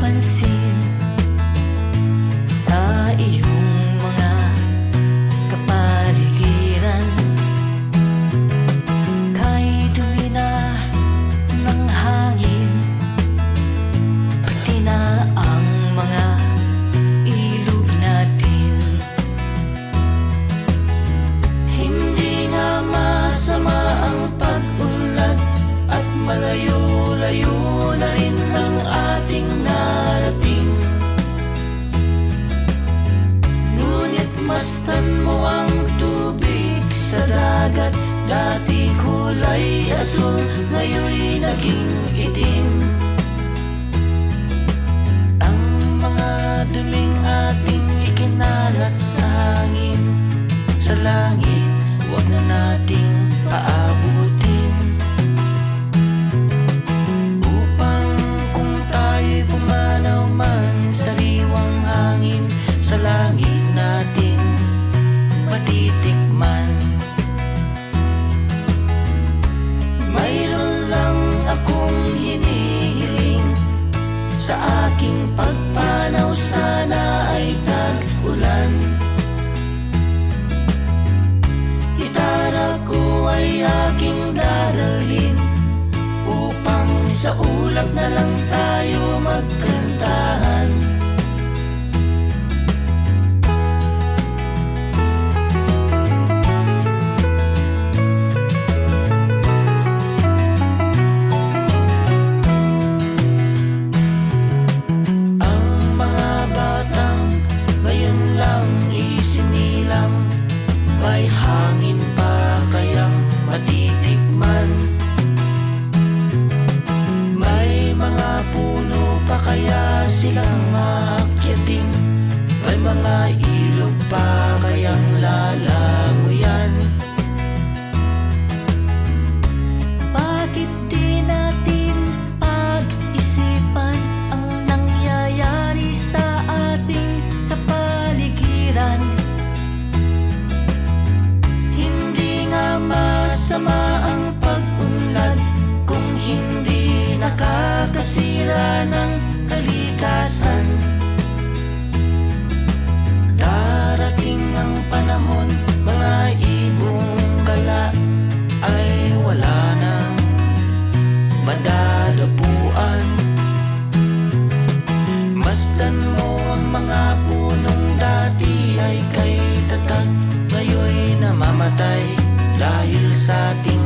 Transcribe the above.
napapansin sa iyong mga kapaligiran. Kay dumi na ng hangin, pati na ang mga ilog natin. Hindi nga masama ang pag-unlad at malayo-layo na rin ang ating narating. Ngunit masdan mo ang tubig sa dagat. Dati kulay asul, ngayon'y naging itim. Ang mga duming ating ikinalat sa hangin, sa langit, huwag na nating aabutin. Upang kung tayo'y pumanaw man, sariwang hangin sa langit natin matitikman. Mayroon lang akong hinihiling, sa aking pagpanaw sana ay tag-ulan. Gitara ko ay aking dadalhin, upang sa ulap na lang tayo magkantahan. May hangin pa kayang matitikman? May mga puno pa kaya silang maakyatin? May mga ilog pa kayang lalanguyan? Bakit di natin pag-isipan ang nangyayari sa ating kapaligiran? Masama ang pag-unlad kung hindi nakakasira ng kalikasan. Darating ang panahon, mga ibong gala ay wala nang madadapuan. Masdan mo ang mga punong dati ay kay tatag, ngayon'y namamatay dahil sa ating